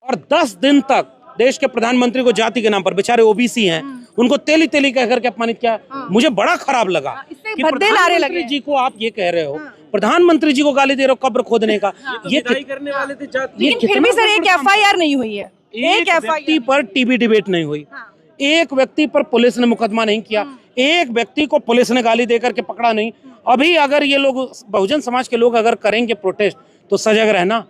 और 10 दिन तक देश के प्रधानमंत्री को जाति के नाम पर, बेचारे ओबीसी हैं, उनको तेली तेली कह करके अपमानित किया। मुझे बड़ा खराब लगा कि प्रधानमंत्री जी को आप ये कह रहे हो, प्रधानमंत्री जी को गाली दे रहे हो कब्र खोदने का। ये करने वाले थे लेकिन फिर भी सर एक एफआईआर नहीं हुई है, एक व्यक्ति पर टीवी डिबेट नहीं हुई, एक व्यक्ति पर पुलिस ने मुकदमा नहीं किया, एक व्यक्ति को पुलिस ने गाली देकर के पकड़ा नहीं। अभी अगर ये लोग बहुजन समाज के लोग अगर करेंगे प्रोटेस्ट तो सजग रहना,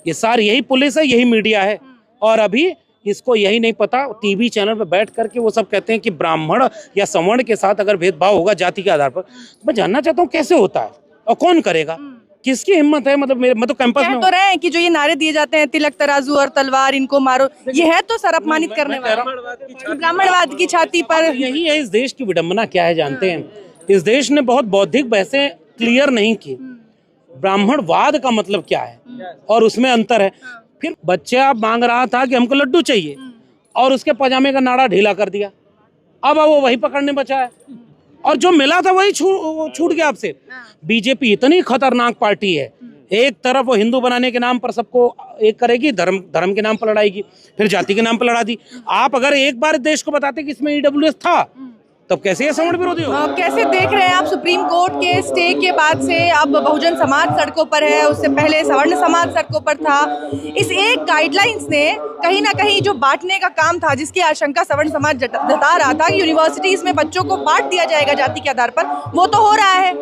ये सारी यही पुलिस है, यही मीडिया है। और अभी इसको यही नहीं पता, टीवी चैनल पर बैठ करके वो सब कहते हैं कि ब्राह्मण या सवर्ण के साथ अगर भेदभाव होगा जाति के आधार पर। मैं जानना चाहता हूँ कैसे होता है और कौन करेगा, किसकी हिम्मत है? मतलब मैं तो कैंपस में तो रहे हैं कि जो ये नारे दिए जाते हैं तिलक तराजू और तलवार इनको मारो, ये है तो सर अपमानित करने वाला, ब्राह्मणवाद की छाती पर। यही है इस देश की विडंबना क्या है जानते हैं? इस देश ने बहुत बौद्धिक बहसें क्लियर नहीं की, ब्राह्मणवाद का मतलब क्या है और उसमें अंतर है। फिर बच्चा मांग रहा था कि हमको लड्डू चाहिए और उसके पजामे का नाड़ा ढीला कर दिया, अब वो वही पकड़ने बचा है और जो मिला था वही छूट गया आपसे। बीजेपी इतनी खतरनाक पार्टी है, एक तरफ वो हिंदू बनाने के नाम पर सबको एक करेगी, धर्म के नाम पर लड़ाएगी, फिर जाति के नाम पर लड़ा दी। आप अगर एक बार देश को बताते कि इसमें ईडब्ल्यूएस था तब कैसे ये सवर्ण विरोधी हो? कैसे देख रहे हैं आप सुप्रीम कोर्ट के स्टे के बाद से अब बहुजन समाज सड़कों पर है, उससे पहले सवर्ण समाज सड़कों पर था। इस एक गाइडलाइंस ने कहीं ना कहीं जो बांटने का काम था, जिसकी आशंका सवर्ण समाज जता रहा था कि यूनिवर्सिटीज में बच्चों को बांट दिया जाएगा जाति के आधार पर, वो तो हो रहा है।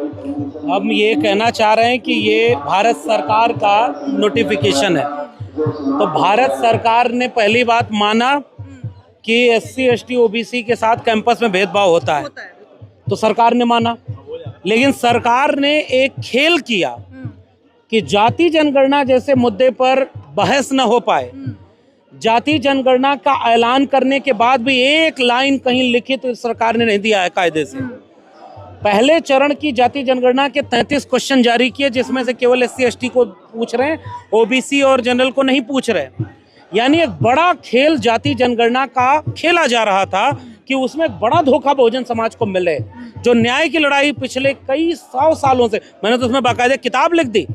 हम ये कहना चाह रहे हैं कि ये भारत सरकार का नोटिफिकेशन है, तो भारत सरकार ने पहली बात माना कि एससी एसटी ओबीसी के साथ कैंपस में भेदभाव होता है, तो सरकार ने माना। लेकिन सरकार ने एक खेल किया कि जाति जनगणना जैसे मुद्दे पर बहस न हो पाए, जाति जनगणना का ऐलान करने के बाद भी एक लाइन कहीं लिखित तो सरकार ने नहीं दिया है कायदे से। पहले चरण की जाति जनगणना के 33 क्वेश्चन जारी किए, जिसमें से केवल एससी एसटी को पूछ रहे हैं, ओबीसी और जनरल को नहीं पूछ रहे। यानी एक बड़ा खेल जाति जनगणना का खेला जा रहा था कि उसमें एक बड़ा धोखा बहुजन समाज को मिले। जो न्याय की लड़ाई पिछले कई 100 सालों से, मैंने तो उसमें बाकायदे किताब लिख दी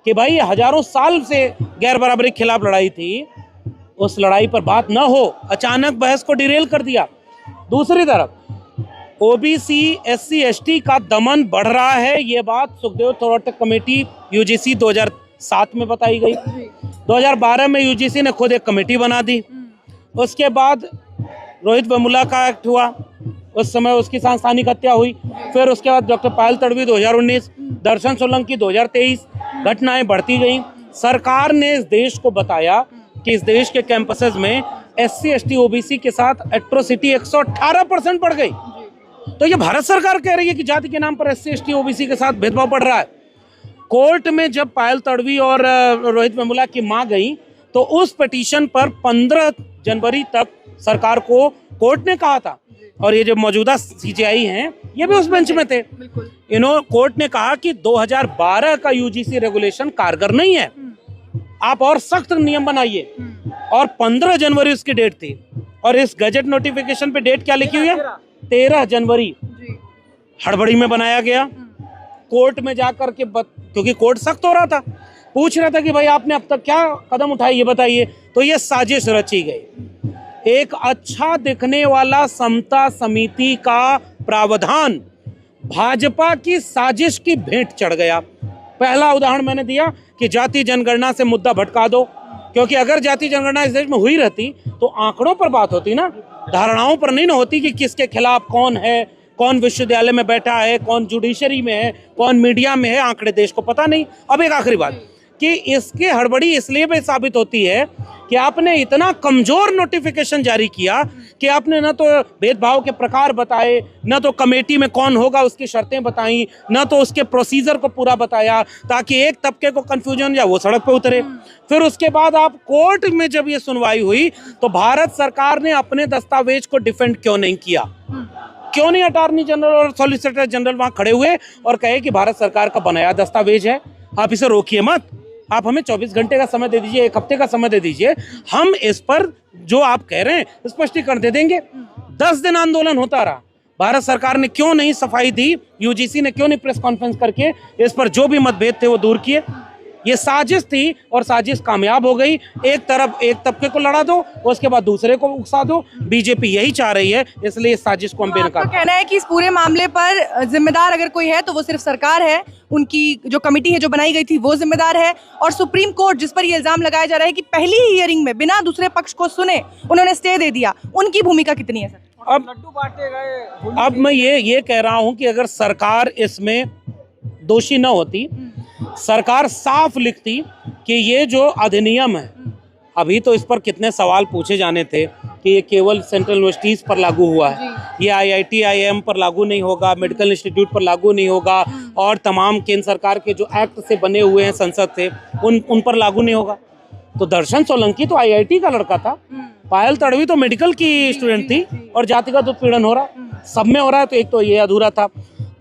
कि भाई हजारों साल से गैर बराबरी के खिलाफ लड़ाई थी, उस लड़ाई पर बात न हो, अचानक बहस को डिरेल कर दिया। दूसरी तरफ ओबीसी एससी एसटी का दमन बढ़ रहा है, ये बात सुखदेव थोराट कमेटी यूजीसी 2007 में बताई गई। 2012 में यूजीसी ने खुद एक कमेटी बना दी। उसके बाद रोहित वेमुला का एक्ट हुआ, उस समय उसकी सांस्थानिक हत्या हुई। फिर उसके बाद डॉक्टर पायल तड़वी 2019, दर्शन सोलंकी 2023, घटनाएं बढ़ती गईं। सरकार ने इस देश को बताया कि इस देश के कैंपसेस में एससी एसटी ओबीसी के साथ एट्रोसिटी 118% बढ़ गई। तो ये भारत सरकार कह रही है कि जाति के नाम पर एससी एसटी ओबीसी के साथ भेदभाव बढ़ रहा है। कोर्ट में जब पायल तड़वी और रोहित वेमुला की मां गई तो उस पिटीशन पर 15 जनवरी तक सरकार को कोर्ट ने कहा था, और ये जो मौजूदा सीजेआई हैं ये भी उस बेंच में थे, कोर्ट ने कहा कि 2012 का यूजीसी रेगुलेशन कारगर नहीं है, आप और सख्त नियम बनाइए। और 15 जनवरी उसकी डेट थी, और इस गजट नोटिफिकेशन पे डेट क्या लिखी हुई है? 13 जनवरी। हड़बड़ी में बनाया गया, कोर्ट में जाकर के क्योंकि कोर्ट सख्त हो रहा था, पूछ रहा था कि भाई आपने अब तक क्या कदम उठाए ये बताइए। तो ये साजिश रची गई, एक अच्छा दिखने वाला समता समिति का प्रावधान भाजपा की साजिश की भेंट चढ़ गया। पहला उदाहरण मैंने दिया कि जाति जनगणना से मुद्दा भटका दो, क्योंकि अगर जाति जनगणना इस देश में हुई रहती तो आंकड़ों पर बात होती ना, धारणाओं पर नहीं ना होती कि किसके खिलाफ कौन है, कौन विश्वविद्यालय में बैठा है, कौन जुडिशरी में है, कौन मीडिया में है, आंकड़े देश को पता नहीं। अब एक आखिरी बात कि इसके हड़बड़ी इसलिए भी साबित होती है कि आपने इतना कमजोर नोटिफिकेशन जारी किया कि आपने न तो भेदभाव के प्रकार बताए, न तो कमेटी में कौन होगा उसकी शर्तें बताई, न तो उसके प्रोसीजर को पूरा बताया ताकि एक तबके को कंफ्यूजन या वो सड़क पे उतरे। फिर उसके बाद आप कोर्ट में जब ये सुनवाई हुई तो भारत सरकार ने अपने दस्तावेज को डिफेंड क्यों नहीं किया? क्यों नहीं अटॉर्नी जनरल और सॉलिसिटर जनरल वहां खड़े हुए और कहे कि भारत सरकार का बनाया दस्तावेज है, आप इसे रोकिए मत, आप हमें 24 घंटे का समय दे दीजिए, 1 हफ्ते का समय दे दीजिए, हम इस पर जो आप कह रहे हैं स्पष्टीकरण दे देंगे। 10 दिन आंदोलन होता रहा, भारत सरकार ने क्यों नहीं सफाई दी, यूजीसी ने क्यों नहीं प्रेस कॉन्फ्रेंस करके इस पर जो भी मतभेद थे वो दूर किए? ये साजिश थी और साजिश कामयाब हो गई। एक तरफ एक तबके को लड़ा दो, उसके बाद दूसरे को उकसा दो। बीजेपी यही चाह रही है, इसलिए इस साजिश को हम बेनकाब। आपका कहना है कि इस पूरे मामले पर जिम्मेदार अगर कोई है तो वो सिर्फ सरकार है, उनकी जो कमेटी है जो बनाई गई थी वो जिम्मेदार है, और सुप्रीम कोर्ट जिस पर ये इल्जाम लगाया जा रहा है कि पहली ही हियरिंग में बिना दूसरे पक्ष को सुने उन्होंने स्टे दे दिया, उनकी भूमिका कितनी है सर? अब मैं ये कह रहा हूं कि अगर सरकार इसमें दोषी न होती, सरकार साफ लिखती कि ये जो अधिनियम है, अभी तो इस पर कितने सवाल पूछे जाने थे कि ये केवल सेंट्रल यूनिवर्सिटीज पर लागू हुआ है, ये IIT IIM पर लागू नहीं होगा, मेडिकल इंस्टीट्यूट पर लागू नहीं होगा, और तमाम केंद्र सरकार के जो एक्ट से बने हुए हैं संसद से उन पर लागू नहीं होगा। तो दर्शन सोलंकी तो IIT का लड़का था, पायल तड़वी तो मेडिकल की स्टूडेंट थी, और जातिगत उत्पीड़न हो रहा, सब में हो रहा है, तो एक तो ये अधूरा था।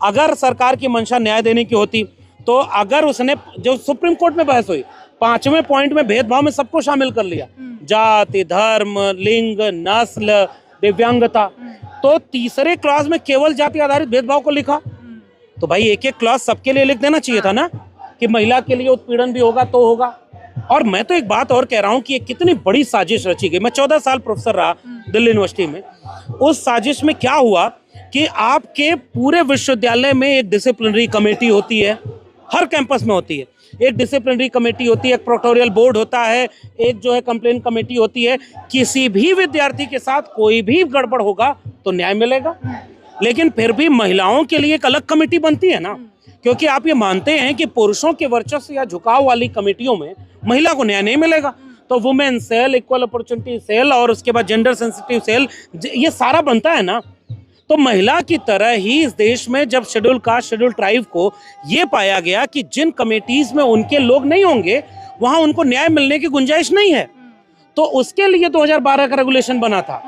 अगर सरकार की मंशा न्याय देने की होती तो अगर उसने, जो सुप्रीम कोर्ट में बहस हुई, 5वें पॉइंट में भेदभाव में सबको शामिल कर लिया, जाति, धर्म, लिंग, नस्ल, दिव्यांगता, तो तीसरे क्लॉज में केवल जाति आधारित भेदभाव को लिखा। तो भाई एक एक क्लॉज सबके लिए लिख देना चाहिए था ना, कि महिला के लिए उत्पीड़न भी होगा तो होगा। और मैं तो एक बात और कह रहा हूं कि ये कितनी बड़ी साजिश रची गई। मैं 14 साल प्रोफेसर रहा दिल्ली यूनिवर्सिटी में। उस साजिश में क्या हुआ कि आपके पूरे विश्वविद्यालय में एक डिसिप्लिनरी कमेटी होती है, हर कैंपस में होती है, एक डिसिप्लिनरी कमेटी होती है, एक प्रोक्टोरियल बोर्ड होता है, एक जो है कंप्लेन कमेटी होती है। किसी भी विद्यार्थी के साथ कोई भी गड़बड़ होगा तो न्याय मिलेगा, लेकिन फिर भी महिलाओं के लिए एक अलग कमेटी बनती है ना, क्योंकि आप ये मानते हैं कि पुरुषों के वर्चस्व या झुकाव वाली कमेटियों में महिला को न्याय नहीं मिलेगा। तो women cell, equal opportunity cell, और उसके बाद जेंडर सेंसिटिव सेल, ये सारा बनता है ना। तो महिला की तरह ही इस देश में जब शेड्यूल कास्ट, शेड्यूल ट्राइब को ये पाया गया कि जिन कमेटीज में उनके लोग नहीं होंगे वहां उनको न्याय मिलने की गुंजाइश नहीं है, तो उसके लिए 2012 का रेगुलेशन बना था।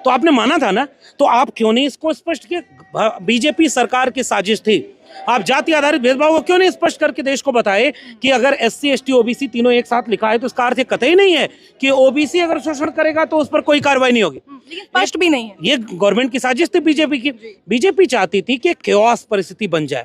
तो आपने माना था ना, तो आप क्यों नहीं इसको स्पष्ट किए? बीजेपी सरकार की साजिश थी। आप जाति आधारित भेदभाव को क्यों नहीं स्पष्ट करके देश को बताए कि अगर SC ST OBC तीनों एक साथ लिखा है तो इसका अर्थ कतई नहीं है कि OBC अगर शोषण करेगा तो उस पर कोई कार्रवाई नहीं होगी। लेकिन स्पष्ट भी नहीं है। ये गवर्नमेंट की साजिश थी बीजेपी की। बीजेपी चाहती थी कि केओस परिस्थिति बन जाए।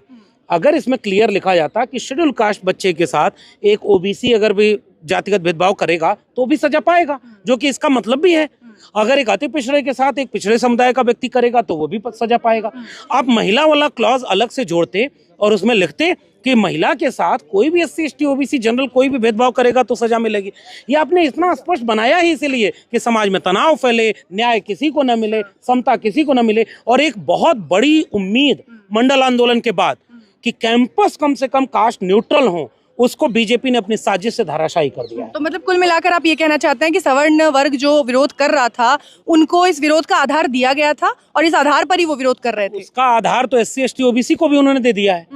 अगर इसमें क्लियर लिखा जाता कि शेड्यूल कास्ट बच्चे के साथ एक OBC अगर भी जातिगत भेदभाव करेगा तो भी सजा पाएगा, जो कि इसका मतलब भी है। अगर एक अति पिछड़े के साथ एक पिछड़े समुदाय का व्यक्ति करेगा तो वो भी सजा पाएगा। आप महिला वाला क्लॉज अलग से जोड़ते और उसमें लिखते कि महिला के साथ कोई भी SC ST OBC जनरल कोई भी भेदभाव करेगा तो सजा मिलेगी। ये आपने इतना स्पष्ट बनाया ही इसीलिए कि समाज में तनाव फैले, न्याय किसी को न मिले, समता किसी को न मिले। और एक बहुत बड़ी उम्मीद मंडल आंदोलन के बाद कि कैंपस कम से कम कास्ट न्यूट्रल हो, उसको बीजेपी ने अपनी साजिश से धराशायी कर दिया। तो मतलब कुल मिलाकर आप ये कहना चाहते हैं कि सवर्ण वर्ग जो विरोध कर रहा था उनको इस विरोध का आधार दिया गया था और इस आधार पर ही वो विरोध कर रहे थे। उसका आधार तो SC ST OBC को भी उन्होंने दे दिया है।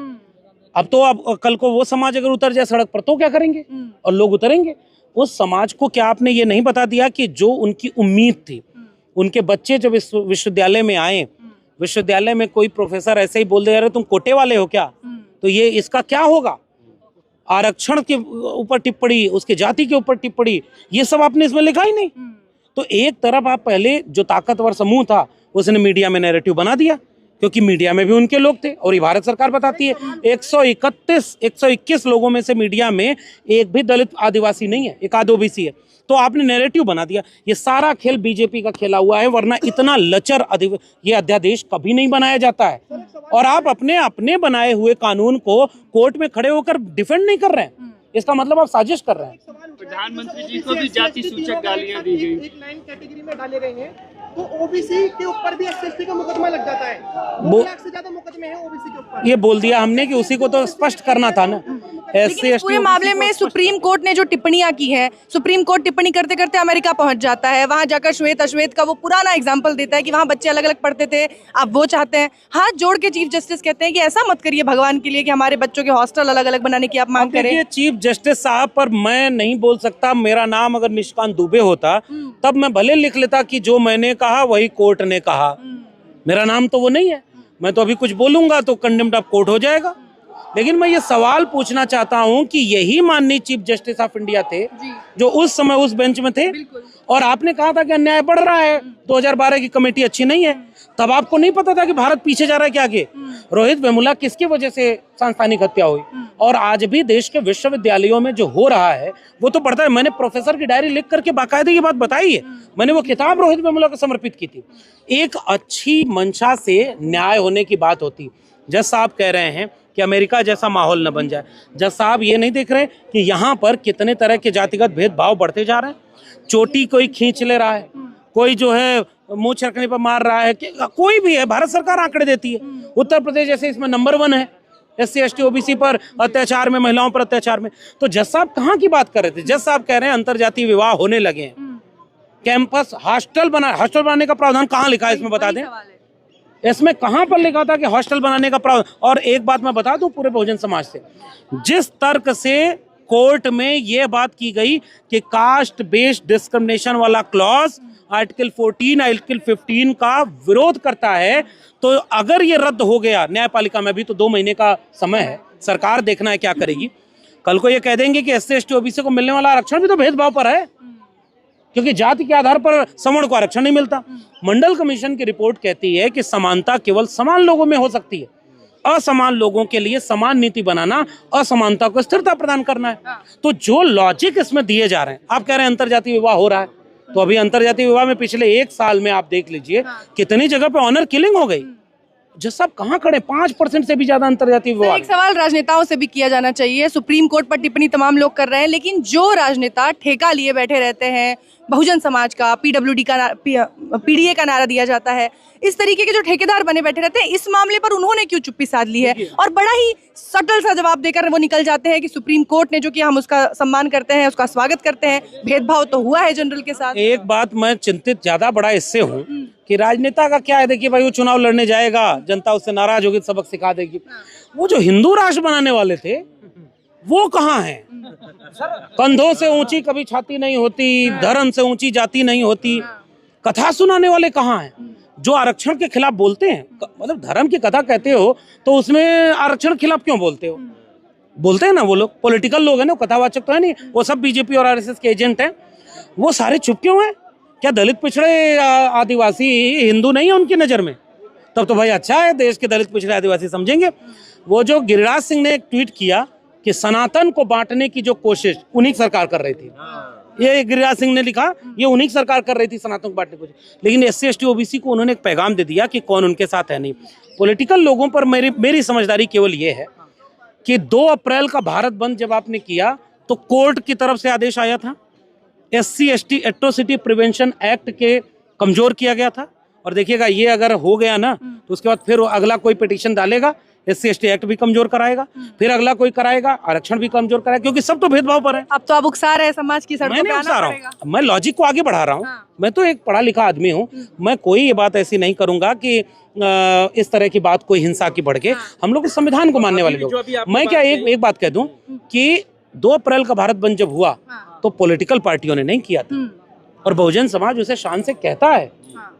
अब तो अब कल को वो समाज अगर उतर जाए सड़क पर तो क्या करेंगे? और लोग उतरेंगे। उस समाज को क्या आपने ये नहीं बता दिया कि जो उनकी उम्मीद थी, उनके बच्चे जब इस विश्वविद्यालय में आए, विश्वविद्यालय में कोई प्रोफेसर ऐसे ही बोल दे रहे तुम कोटे वाले हो क्या, तो ये इसका क्या होगा? आरक्षण के ऊपर टिप्पणी, उसके जाति के ऊपर टिप्पणी, ये सब आपने इसमें लिखा ही नहीं। तो एक तरफ आप पहले जो ताकतवर समूह था उसने मीडिया में नैरेटिव बना दिया, क्योंकि मीडिया में भी उनके लोग थे और ये भारत सरकार बताती है 121 लोगों में से मीडिया में एक भी दलित आदिवासी नहीं है, एक आध OBC है। तो आपने नैरेटिव बना दिया। ये सारा खेल बीजेपी का खेला हुआ है, वरना इतना लचर ये अध्यादेश कभी नहीं बनाया जाता है। और आप अपने बनाए हुए कानून को कोर्ट में खड़े होकर डिफेंड नहीं कर रहे हैं, इसका मतलब आप साजिश कर रहे हैं। प्रधानमंत्री जी को भी जाति सूचक गालियां दी गई, एक 9 कैटेगरी में डाले गए हैं, तो OBC के ऊपर भी SC ST का मुकदमा लग जाता है। 2 लाख से ज्यादा मुकदमे हैं OBC के ऊपर। ये बोल दिया हमने कि उसी को तो स्पष्ट करना था ना। लेकिन पूरे मामले में सुप्रीम कोर्ट ने जो टिप्पणियां की हैं, सुप्रीम कोर्ट टिप्पणी करते करते अमेरिका पहुंच जाता है, वहां जाकर श्वेत अश्वेत का वो पुराना एग्जाम्पल देता है कि वहां बच्चे अलग अलग पढ़ते थे, आप वो चाहते हैं। हाथ जोड़ के चीफ जस्टिस कहते हैं कि ऐसा मत करिए भगवान के लिए कि हमारे बच्चों के हॉस्टल अलग अलग बनाने की आप मांग करें। चीफ जस्टिस साहब पर मैं नहीं बोल सकता। मेरा नाम अगर निशिकांत दुबे होता तब मैं भले लिख लेता कि जो मैंने कहा वही कोर्ट ने कहा। मेरा नाम तो वो नहीं है। मैं तो अभी कुछ बोलूंगा तो कंडेम्ड ऑफ कोर्ट हो जाएगा। लेकिन मैं ये सवाल पूछना चाहता हूं कि यही माननीय चीफ जस्टिस ऑफ इंडिया थे जो उस समय उस बेंच में थे, और आपने कहा था कि अन्याय बढ़ रहा है, 2012 की कमेटी अच्छी नहीं है, तब आपको नहीं पता था कि भारत पीछे जा रहा है क्या आगे? रोहित वेमुला किसकी वजह से सांस्थानिक हत्या हुई, और आज भी देश के विश्वविद्यालयों में जो हो रहा है वो तो बढ़ता है। मैंने प्रोफेसर की डायरी लिख करके बाकायदे ये बात बताई है, मैंने वो किताब रोहित वेमुला को समर्पित की थी। एक अच्छी मंशा से न्याय होने की बात होती। जज साहब कह रहे हैं कि अमेरिका जैसा माहौल न बन जाए। जज साहब ये नहीं देख रहे कि यहाँ पर कितने तरह के जातिगत भेदभाव बढ़ते जा रहे हैं। चोटी कोई खींच ले रहा है, कोई जो है मुंह छरकने पर मार रहा है, कोई भी है, भारत सरकार आंकड़े देती है। उत्तर प्रदेश जैसे इसमें नंबर 1 है SC ST OBC पर अत्याचार में, महिलाओं पर अत्याचार में। तो जज साहब कहाँ की बात कर रहे थे? जज साहब कह रहे हैं अंतरजातीय विवाह होने लगे हैं, कैंपस हॉस्टल बनाने का प्रावधान कहाँ लिखा है इसमें बता दें? इसमें कहां पर लिखा था कि हॉस्टल बनाने का प्रावधान? और एक बात मैं बता दूं पूरे बहुजन समाज से, जिस तर्क से कोर्ट में यह बात की गई कि कास्ट बेस्ड डिस्क्रिमिनेशन वाला क्लॉज आर्टिकल 14 आर्टिकल 15 का विरोध करता है, तो अगर ये रद्द हो गया न्यायपालिका में, भी तो 2 महीने का समय है, सरकार देखना है क्या करेगी। कल को ये कह देंगे कि SC ST OBC को मिलने वाला आरक्षण भी तो भेदभाव पर है, क्योंकि जाति के आधार पर सवर्ण को आरक्षण नहीं मिलता। मंडल कमीशन की रिपोर्ट कहती है कि समानता केवल समान लोगों में हो सकती है, असमान लोगों के लिए समान नीति बनाना असमानता को स्थिरता प्रदान करना है। तो जो लॉजिक इसमें दिए जा रहे हैं, आप कह रहे हैं अंतरजातीय विवाह हो रहा है, तो अभी अंतरजातीय विवाह में पिछले 1 साल में आप देख लीजिए कितनी जगह पे ऑनर किलिंग हो गई। जो सब कहाँ खड़े, 5% से भी ज्यादा अंतरजातीय विवाह। एक सवाल राजनेताओं से भी किया जाना चाहिए। सुप्रीम कोर्ट पर टिप्पणी तमाम लोग कर रहे हैं, लेकिन जो राजनेता ठेका लिए बैठे रहते हैं बहुजन समाज का, PDA का नारा दिया जाता है, इस तरीके के जो ठेकेदार बने बैठे रहते हैं, इस मामले पर उन्होंने क्यों चुप्पी साध ली है? और बड़ा ही सटल सा जवाब देकर वो निकल जाते हैं कि सुप्रीम कोर्ट ने जो किया हम उसका सम्मान करते हैं, उसका स्वागत करते हैं, भेदभाव तो हुआ है जनरल के साथ। एक बात मैं चिंतित ज्यादा बड़ा इससे हूँ कि राजनेता का क्या है, देखिए भाई वो चुनाव लड़ने जाएगा, जनता उससे नाराज होगी, सबक सिखा देगी। वो जो हिंदू राष्ट्र बनाने वाले थे वो कहाँ हैं? कंधों से ऊंची कभी छाती नहीं होती, धर्म से ऊंची जाति नहीं होती। कथा सुनाने वाले कहाँ हैं जो आरक्षण के खिलाफ बोलते हैं? मतलब धर्म की कथा कहते हो तो उसमें आरक्षण के खिलाफ क्यों बोलते हो? बोलते हैं ना वो लोग, पॉलिटिकल लोग हैं ना, कथावाचक तो है नहीं, वो सब BJP और RSS के एजेंट हैं। वो सारे चुप क्यों हैं? क्या दलित पिछड़े आदिवासी हिंदू नहीं है उनकी नजर में? तब तो भाई अच्छा है, देश के दलित पिछड़े आदिवासी समझेंगे। वो जो गिरिराज सिंह ने एक ट्वीट किया कि सनातन को बांटने की जो कोशिश उन्हीं की सरकार कर रही थी, ये गिरिराज सिंह ने लिखा, ये उन्हीं की सरकार कर रही थी सनातन को बांटने की कोशिश। लेकिन SC ST OBC को उन्होंने एक पैगाम दे दिया कि कौन उनके साथ है नहीं। पॉलिटिकल लोगों पर मेरी समझदारी केवल ये है कि 2 अप्रैल का भारत बंद जब आपने किया तो कोर्ट की तरफ से आदेश आया था, SC ST atrocity prevention act के कमजोर किया गया था। और देखिएगा ये अगर हो गया ना तो उसके बाद फिर अगला कोई पिटीशन डालेगा, SC ST एक्ट भी कमजोर कराएगा, फिर अगला कोई कराएगा, आरक्षण भी कमजोर कराएगा, क्योंकि सब तो भेदभाव पर है। अब तो आप उकसा रहे हैं समाज की सड़कों पे आना उकसा रहा पड़ेगा। हूँ, मैं लॉजिक को आगे बढ़ा रहा हूँ। मैं तो एक पढ़ा लिखा आदमी हूँ, मैं कोई ये बात ऐसी नहीं करूंगा कि इस तरह की बात कोई हिंसा की बढ़ के। हम लोग संविधान को मानने वाले लोग। मैं क्या एक बात कह दूं कि 2 अप्रैल का भारत बंद जब हुआ तो पॉलिटिकल पार्टियों ने नहीं किया था, और बहुजन समाज उसे शान से कहता है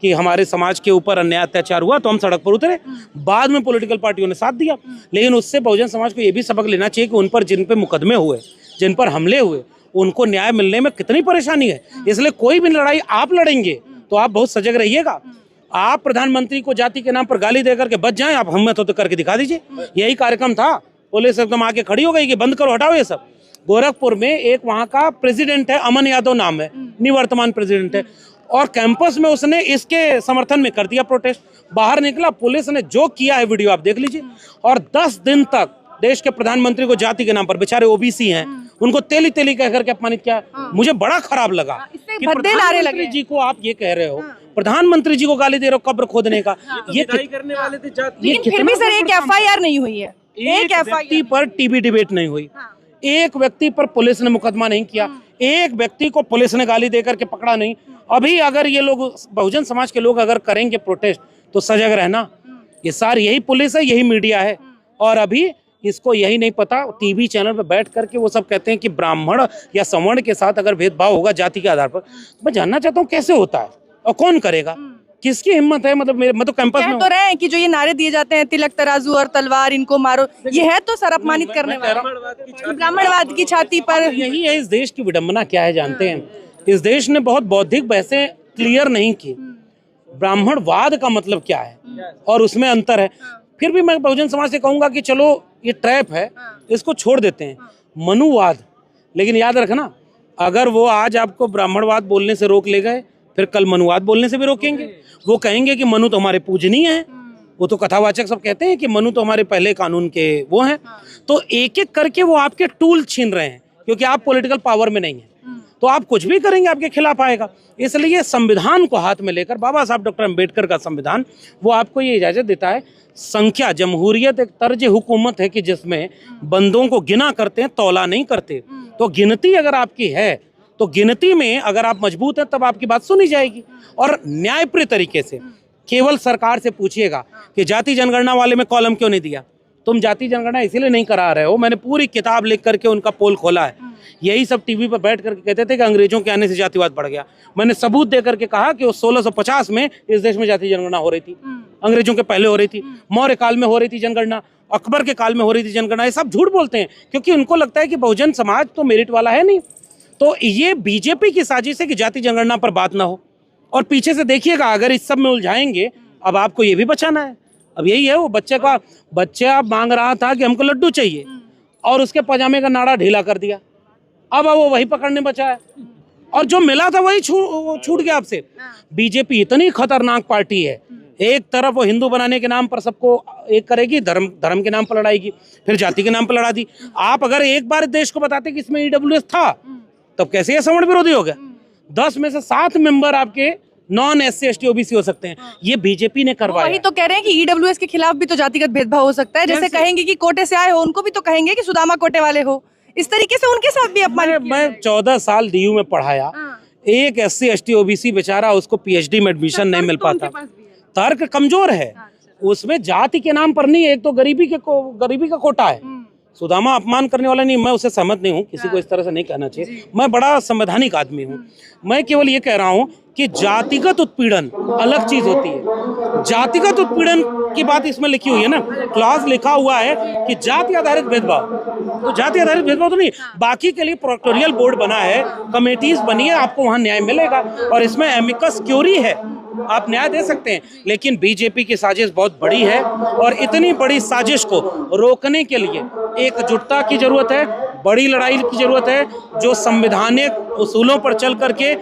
कि हमारे समाज के ऊपर अन्याय अत्याचार हुआ तो हम सड़क पर उतरे। बाद में पॉलिटिकल पार्टियों ने साथ दिया, लेकिन उससे बहुजन समाज को यह भी सबक लेना चाहिए कि उन पर जिन पे मुकदमे हुए, जिन पर हमले हुए, उनको न्याय मिलने में कितनी परेशानी है। इसलिए कोई भी लड़ाई आप लड़ेंगे तो आप बहुत सजग रहिएगा। आप प्रधानमंत्री को जाति के नाम पर गाली दे करके बच जाएं, आप हिम्मत हो तो करके दिखा दीजिए। यही कार्यक्रम था, पुलिस एकदम आके खड़ी हो गई कि बंद करो, हटाओ ये सब। गोरखपुर में एक वहाँ का प्रेसिडेंट है, अमन यादव नाम है, निवर्तमान प्रेसिडेंट है, और कैंपस में उसने इसके समर्थन में कर दिया प्रोटेस्ट। बाहर निकला, पुलिस ने जो किया है वीडियो आप देख लीजिए। और 10 दिन तक देश के प्रधानमंत्री को जाति के नाम पर, बेचारे OBC हैं, उनको तेली तेली कह करके अपमानित किया। मुझे बड़ा खराब लगा कि प्रधानमंत्री जी को आप ये कह रहे हो, प्रधानमंत्री जी को गाली दे रहे हो कब्र खोदने का। ये करने वाले थे जाति। लेकिन फिर भी सर एक FIR नहीं हुई है, एक व्यक्ति पर टीवी डिबेट नहीं हुई, एक व्यक्ति पर पुलिस ने मुकदमा नहीं किया, एक व्यक्ति को पुलिस ने गाली देकर के पकड़ा नहीं। अभी अगर ये लोग बहुजन समाज के लोग अगर करेंगे प्रोटेस्ट तो सजग रहना, ये सारी यही पुलिस है, यही मीडिया है, और अभी इसको यही नहीं पता। टीवी चैनल पर बैठ करके वो सब कहते हैं कि ब्राह्मण या सवर्ण के साथ अगर भेदभाव होगा जाति के आधार पर। मैं जानना चाहता हूँ कैसे होता है और कौन करेगा, किसकी हिम्मत है? मतलब मैं तो कैंपस कह में तो रहे हैं कि जो ये नारे दिए जाते हैं तिलक तराजू और तलवार इनको मारो, ये है तो सर अपमानित करने वाला, ब्राह्मणवाद की छाती पर। यही है इस देश की विडंबना क्या है जानते हैं? इस देश ने बहुत बौद्धिक बहसें क्लियर नहीं की। ब्राह्मणवाद का मतलब क्या है और उसमें अंतर है। फिर भी मैं बहुजन समाज से कहूंगा कि चलो ये ट्रैप है, इसको छोड़ देते हैं। मनुवाद, लेकिन याद रखना, अगर वो आज आपको ब्राह्मणवाद बोलने से रोक ले गए, फिर कल मनुवाद बोलने से भी रोकेंगे। वो कहेंगे कि मनु तो हमारे पूजनीय है। वो तो कथावाचक सब कहते हैं कि मनु तो हमारे पहले कानून के वो हैं। तो एक एक करके वो आपके टूल छीन रहे हैं, क्योंकि आप पॉलिटिकल पावर में नहीं है। तो आप कुछ भी करेंगे आपके खिलाफ आएगा। इसलिए संविधान को हाथ में लेकर, बाबा साहब डॉक्टर अम्बेडकर का संविधान, वो आपको ये इजाजत देता है। संख्या, जमहूरियत एक तर्ज हुकूमत है कि जिसमें बंदों को गिना करते हैं, तौला नहीं करते। तो गिनती अगर आपकी है, तो गिनती में अगर आप मजबूत हैं तब आपकी बात सुनी जाएगी। और न्यायप्रिय तरीके से केवल सरकार से पूछिएगा कि जाति जनगणना वाले में कॉलम क्यों नहीं दिया, तुम जाति जनगणना इसीलिए नहीं करा रहे हो। मैंने पूरी किताब लिख करके उनका पोल खोला है। यही सब टीवी पर बैठ करके कहते थे कि अंग्रेजों के आने से जातिवाद बढ़ गया। मैंने सबूत दे करके कहा कि 1650 में इस देश में जाति जनगणना हो रही थी, अंग्रेजों के पहले हो रही थी, मौर्य काल में हो रही थी जनगणना, अकबर के काल में हो रही थी जनगणना। ये सब झूठ बोलते हैं, क्योंकि उनको लगता है कि बहुजन समाज तो मेरिट वाला है नहीं। तो ये बीजेपी की साजिश है कि जाति जनगणना पर बात ना हो। और पीछे से देखिएगा, अगर इस सब में उलझाएंगे, अब आपको ये भी बचाना है। अब यही है, वो बच्चा मांग रहा था कि हमको लड्डू चाहिए, और उसके पजामे का नाड़ा ढीला कर दिया। अब वो वही पकड़ने बचा है, और जो मिला था वही छूट गया आपसे। बीजेपी इतनी खतरनाक पार्टी है, एक तरफ वो हिंदू बनाने के नाम पर सबको एक करेगी, धर्म के नाम पर लड़ाएगी, फिर जाति के नाम पर लड़ा दी। आप अगर एक बार देश को बताते कि इसमें ईडब्ल्यूएस था, तब कैसे ये सवर्ण विरोधी हो गया? 10 में से 7 मेंबर आपके नॉन SC ST OBC हो सकते हैं। ये बीजेपी ने करवाया। वही तो कह रहे हैं कि ईडब्ल्यूएस के खिलाफ भी तो जातिगत भेदभाव हो सकता है। जैसे कहेंगे कि कोटे से आए हो, उनको भी तो कहेंगे कि सुदामा कोटे वाले हो। इस तरीके से उनके साथ भी अपमान। मैं 14 साल DU में पढ़ाया। एक SC ST OBC बेचारा, उसको PhD में एडमिशन नहीं मिल पाता। तर्क कमजोर है, उसमें जाति के नाम पर नहीं। एक तो गरीबी का कोटा है। सुदामा अपमान करने वाला नहीं, मैं उससे सहमत नहीं हूँ। किसी को इस तरह से नहीं कहना चाहिए। मैं बड़ा संवैधानिक आदमी हूँ। मैं केवल ये कह रहा हूँ कि जातिगत उत्पीड़न अलग चीज होती है। जातिगत उत्पीड़न की बात इसमें लिखी हुई है ना, क्लॉज लिखा हुआ है कि जाति आधारित भेदभाव। तो जाति आधारित भेदभाव तो नहीं, बाकी के लिए प्रोक्टोरियल बोर्ड बना है, कमेटीज बनी है, आपको वहां न्याय मिलेगा। और इसमें एमिकस क्यूरी है, आप न्याय दे सकते हैं। लेकिन बीजेपी की साजिश बहुत बड़ी है, और इतनी बड़ी साजिश को रोकने के लिए एकजुटता की जरूरत है, बड़ी लड़ाई की जरूरत है, जो संवैधानिक उसूलों पर चल करके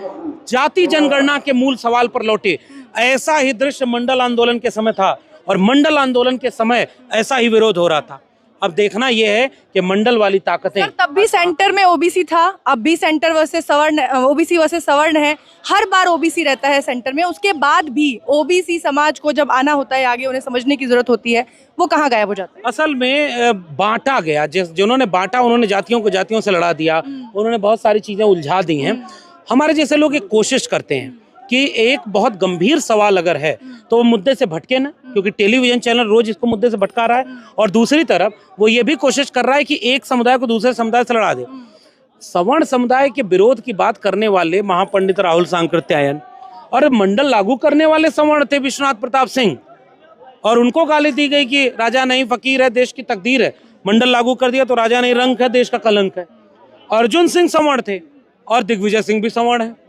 जाति जनगणना के मूल सवाल पर लौटे। ऐसा ही दृश्य मंडल आंदोलन के समय था, और मंडल आंदोलन के समय ऐसा ही विरोध हो रहा था। अब देखना यह है कि मंडल वाली ताकतें। तब भी सेंटर में ओबीसी था, अब भी सेंटर वर्सेस सवर्ण, ओबीसी वर्सेस सवर्ण है। हर बार ओबीसी रहता है सेंटर में। उसके बाद भी ओबीसी समाज को जब आना होता है आगे, उन्हें समझने की जरूरत होती है, वो कहाँ गायब हो जाता है? असल में बांटा गया, जिन्होंने बांटा उन्होंने जातियों को जातियों से लड़ा दिया, उन्होंने बहुत सारी चीजें उलझा दी हैं। हमारे जैसे लोग एक कोशिश करते हैं कि एक बहुत गंभीर सवाल अगर है तो वो मुद्दे से भटके ना, क्योंकि टेलीविजन चैनल रोज इसको मुद्दे से भटका रहा है। और दूसरी तरफ वो ये भी कोशिश कर रहा है कि एक समुदाय को दूसरे समुदाय से लड़ा दे। सवर्ण समुदाय के विरोध की बात करने वाले महापंडित राहुल सांकृत्यायन, और मंडल लागू करने वाले सवर्ण थे विश्वनाथ प्रताप सिंह, और उनको गाली दी गई कि राजा नहीं फकीर है, देश की तकदीर है। मंडल लागू कर दिया तो राजा नहीं रंक है, देश का कलंक है। अर्जुन सिंह सवर्ण थे, और दिग्विजय सिंह भी सवर्ण है।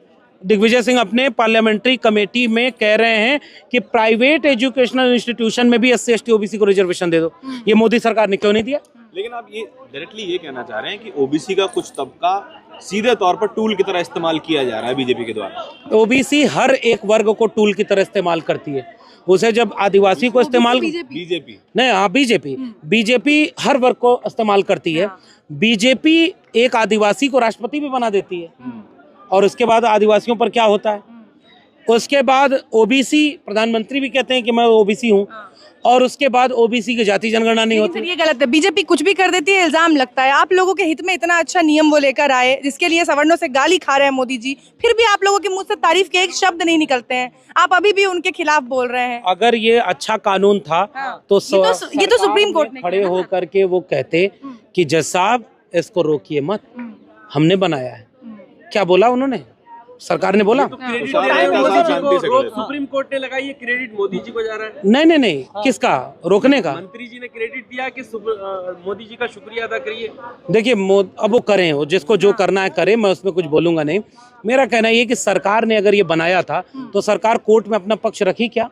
दिग्विजय सिंह अपने पार्लियामेंट्री कमेटी में कह रहे हैं कि प्राइवेट एजुकेशनल इंस्टीट्यूशन में भी SC ST OBC को रिजर्वेशन दे दो। ये मोदी सरकार ने क्यों नहीं दिया? लेकिन आप ये डायरेक्टली ये कहना चाह रहे हैं कि OBC का कुछ तबका सीधे तौर पर टूल की तरह इस्तेमाल किया जा रहा है बीजेपी के द्वारा। OBC हर एक वर्ग को टूल की तरह इस्तेमाल करती है। उसे जब आदिवासी को इस्तेमाल, बीजेपी नहीं, हाँ, बीजेपी हर वर्ग को इस्तेमाल करती है। बीजेपी एक आदिवासी को राष्ट्रपति भी बना देती है, और उसके बाद आदिवासियों पर क्या होता है? उसके बाद OBC प्रधानमंत्री भी कहते हैं कि मैं OBC हूँ, और उसके बाद OBC की जाति जनगणना नहीं होती। ये गलत है। बीजेपी कुछ भी कर देती है, इल्जाम लगता है। आप लोगों के हित में इतना अच्छा नियम वो लेकर आए, जिसके लिए सवर्णों से गाली खा रहे हैं मोदी जी, फिर भी आप लोगों के मुंह से तारीफ के एक शब्द नहीं निकलते हैं। आप अभी भी उनके खिलाफ बोल रहे हैं। अगर ये अच्छा कानून था तो ये तो सुप्रीम कोर्ट ने खड़े होकर के वो कहते कि जज साहब इसको रोकिए मत, हमने बनाया है। क्या बोला उन्होंने? सरकार ने बोला क्रेडिट सारे दे रहे हैं नेता मोदी जी शांति से को, खड़े थे। सुप्रीम कोर्ट ने लगाई है क्रेडिट मोदी जी को जा रहा है। नहीं नहीं नहीं, किसका रोकने का? मंत्री जी ने क्रेडिट दिया कि मोदी जी का शुक्रिया अदा करिए। देखिए अब वो करें, वो जिसको जो करना है करे, मैं उसमें कुछ बोलूंगा नहीं। मेरा कहना ये कि सरकार ने अगर ये बनाया था तो सरकार कोर्ट में अपना पक्ष रखी क्या?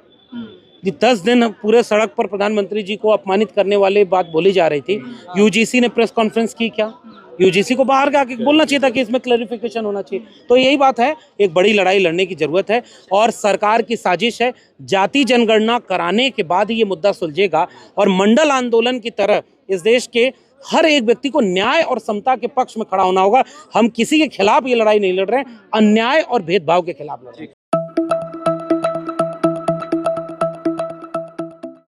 ये 10 दिन पूरे सड़क पर प्रधानमंत्री जी को अपमानित करने वाली बात बोली जा रही थी। यूजीसी ने प्रेस कॉन्फ्रेंस की क्या? यूजीसी को बाहर आके बोलना चाहिए था कि इसमें क्लैरिफिकेशन होना चाहिए। तो यही बात है, एक बड़ी लड़ाई लड़ने की जरूरत है और सरकार की साजिश है। जाति जनगणना कराने के बाद ही ये मुद्दा सुलझेगा और मंडल आंदोलन की तरह इस देश के हर एक व्यक्ति को न्याय और समता के पक्ष में खड़ा होना होगा। हम किसी के खिलाफ ये लड़ाई नहीं लड़ रहे हैं, अन्याय और भेदभाव के खिलाफ लड़ रहे हैं।